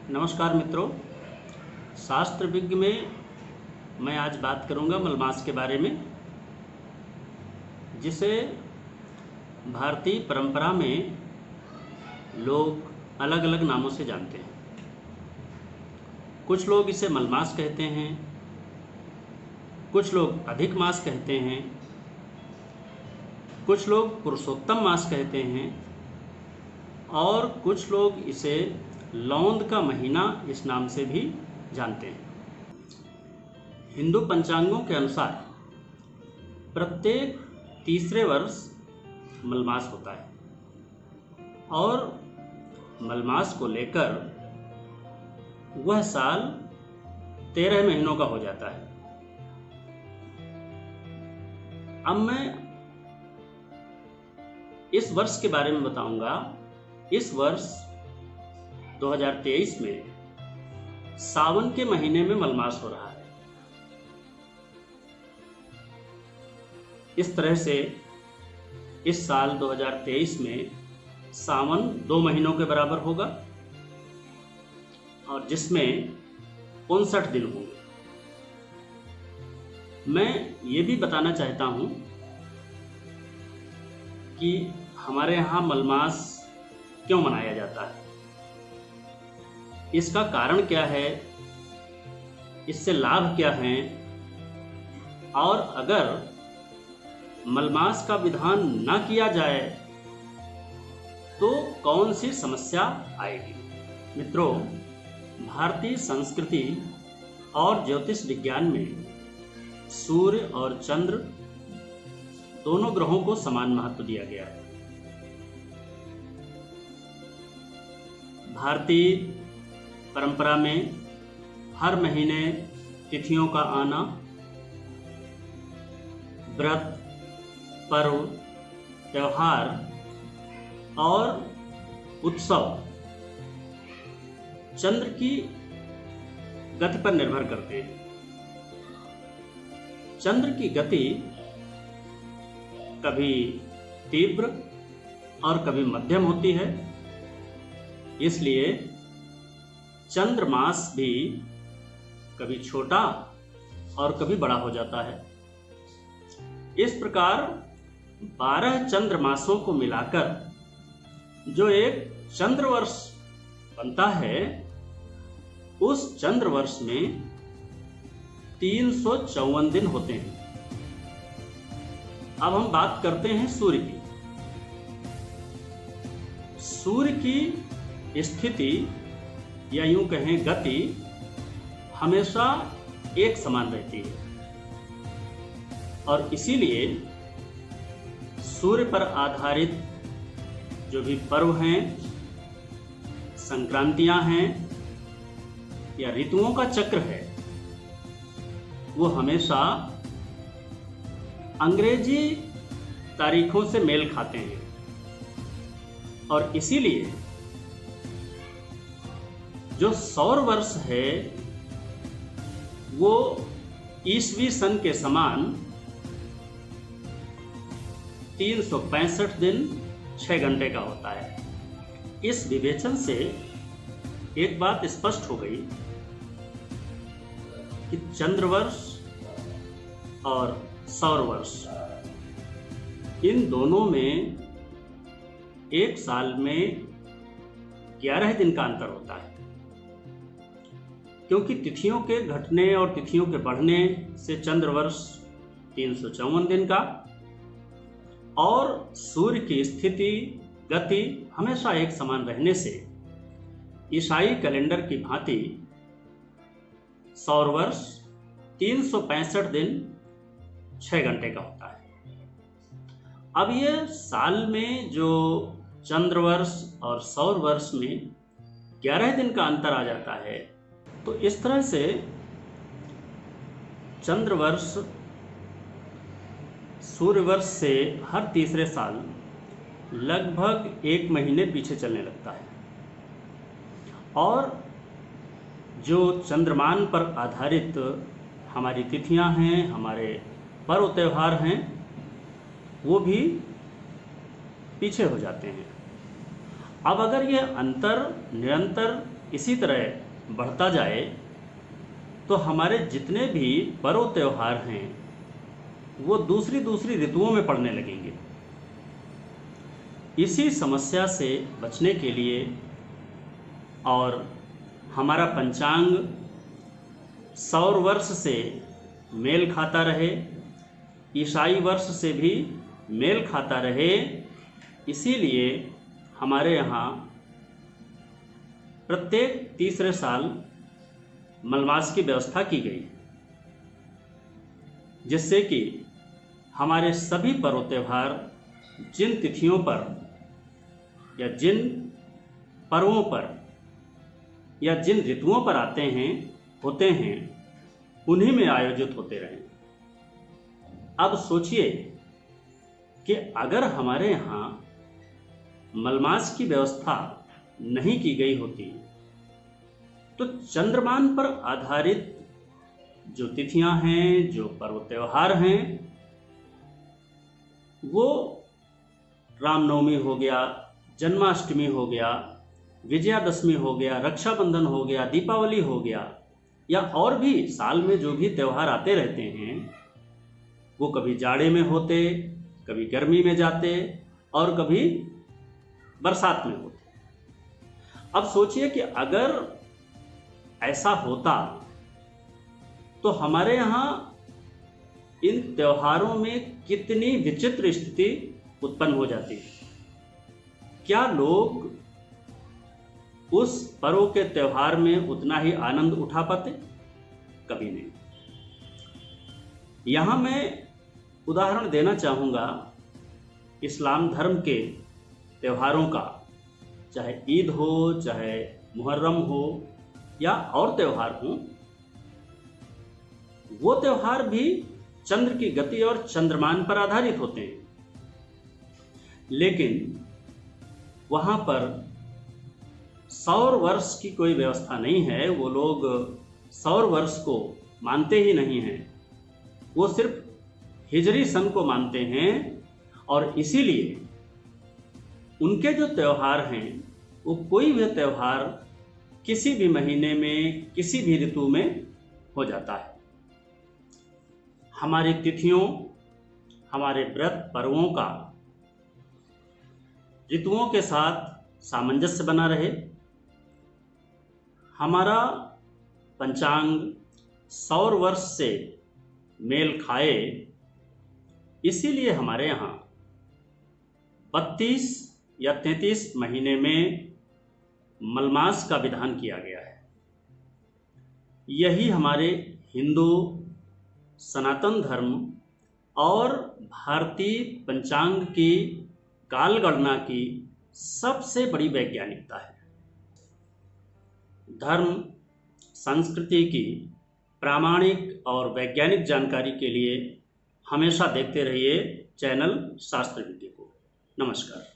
नमस्कार मित्रों। शास्त्र विज्ञ में मैं आज बात करूंगा मलमास के बारे में, जिसे भारतीय परंपरा में लोग अलग अलग नामों से जानते हैं। कुछ लोग इसे मलमास कहते हैं, कुछ लोग अधिक मास कहते हैं, कुछ लोग पुरुषोत्तम मास कहते हैं और कुछ लोग इसे लौंद का महीना इस नाम से भी जानते हैं। हिंदू पंचांगों के अनुसार प्रत्येक तीसरे वर्ष मलमास होता है और मलमास को लेकर वह साल 13 महीनों का हो जाता है। अब मैं इस वर्ष के बारे में बताऊंगा। इस वर्ष 2023 में सावन के महीने में मलमास हो रहा है। इस तरह से इस साल 2023 में सावन 2 महीनों के बराबर होगा और जिसमें 59 दिन होंगे। मैं ये भी बताना चाहता हूँ कि हमारे यहाँ मलमास क्यों मनाया जाता है, इसका कारण क्या है, इससे लाभ क्या हैं, और अगर मलमास का विधान न किया जाए तो कौन सी समस्या आएगी। मित्रों, भारतीय संस्कृति और ज्योतिष विज्ञान में सूर्य और चंद्र दोनों ग्रहों को समान महत्व दिया गया है। भारतीय परंपरा में हर महीने तिथियों का आना, व्रत, पर्व, त्योहार और उत्सव चंद्र की गति पर निर्भर करते हैं। चंद्र की गति कभी तीव्र और कभी मध्यम होती है, इसलिए चंद्रमास भी कभी छोटा और कभी बड़ा हो जाता है। इस प्रकार 12 चंद्रमासों को मिलाकर जो एक चंद्रवर्ष बनता है, उस चंद्रवर्ष में 354 दिन होते हैं। अब हम बात करते हैं सूर्य की। सूर्य की स्थिति या यूं कहें गति हमेशा एक समान रहती है और इसीलिए सूर्य पर आधारित जो भी पर्व हैं, संक्रांतियां हैं या ऋतुओं का चक्र है, वो हमेशा अंग्रेजी तारीखों से मेल खाते हैं और इसीलिए जो सौर वर्ष है वो ईसवी सन के समान 365 दिन 6 घंटे का होता है। इस विवेचन से एक बात स्पष्ट हो गई कि चंद्रवर्ष और सौर वर्ष इन दोनों में एक साल में 11 दिन का अंतर होता है, क्योंकि तिथियों के घटने और तिथियों के बढ़ने से चंद्रवर्ष 354 दिन का और सूर्य की स्थिति गति हमेशा एक समान रहने से ईसाई कैलेंडर की भांति सौर वर्ष 365 दिन 6 घंटे का होता है। अब ये साल में जो चंद्रवर्ष और सौर वर्ष में 11 दिन का अंतर आ जाता है, तो इस तरह से चंद्रवर्ष सूर्यवर्ष से हर तीसरे साल लगभग 1 महीने पीछे चलने लगता है और जो चंद्रमान पर आधारित हमारी तिथियां हैं, हमारे पर्व त्योहार हैं, वो भी पीछे हो जाते हैं। अब अगर ये अंतर निरंतर इसी तरह बढ़ता जाए तो हमारे जितने भी पर्व त्यौहार हैं वो दूसरी दूसरी ऋतुओं में पड़ने लगेंगे। इसी समस्या से बचने के लिए और हमारा पंचांग सौर वर्ष से मेल खाता रहे, ईसाई वर्ष से भी मेल खाता रहे, इसीलिए हमारे यहाँ प्रत्येक तीसरे साल मलमास की व्यवस्था की गई, जिससे कि हमारे सभी पर्व त्यौहार जिन तिथियों पर या जिन पर्वों पर या जिन ऋतुओं पर होते हैं उन्हीं में आयोजित होते रहें। अब सोचिए कि अगर हमारे यहाँ मलमास की व्यवस्था नहीं की गई होती तो चंद्रमान पर आधारित जो तिथियां हैं, जो पर्व त्यौहार हैं, वो रामनवमी हो गया, जन्माष्टमी हो गया, विजयादशमी हो गया, रक्षाबंधन हो गया, दीपावली हो गया, या और भी साल में जो भी त्यौहार आते रहते हैं वो कभी जाड़े में होते, कभी गर्मी में जाते और कभी बरसात में होते। अब सोचिए कि अगर ऐसा होता तो हमारे यहाँ इन त्योहारों में कितनी विचित्र स्थिति उत्पन्न हो जाती। क्या लोग उस पर्व के त्यौहार में उतना ही आनंद उठा पाते? कभी नहीं। यहाँ मैं उदाहरण देना चाहूँगा इस्लाम धर्म के त्योहारों का, चाहे ईद हो, चाहे मुहर्रम हो या और त्यौहार हो। वो त्यौहार भी चंद्र की गति और चंद्रमान पर आधारित होते हैं, लेकिन वहाँ पर सौर वर्ष की कोई व्यवस्था नहीं है। वो लोग सौर वर्ष को मानते ही नहीं हैं, वो सिर्फ हिजरी सन को मानते हैं और इसीलिए उनके जो त्यौहार हैं वो कोई भी त्यौहार किसी भी महीने में, किसी भी ऋतु में हो जाता है। हमारी तिथियों, हमारे व्रत पर्वों का ऋतुओं के साथ सामंजस्य बना रहे, हमारा पंचांग सौर वर्ष से मेल खाए, इसीलिए हमारे यहाँ 32 या 33 महीने में मलमास का विधान किया गया है। यही हमारे हिंदू सनातन धर्म और भारतीय पंचांग की काल गणना की सबसे बड़ी वैज्ञानिकता है। धर्म संस्कृति की प्रामाणिक और वैज्ञानिक जानकारी के लिए हमेशा देखते रहिए चैनल शास्त्र विद्या को। नमस्कार।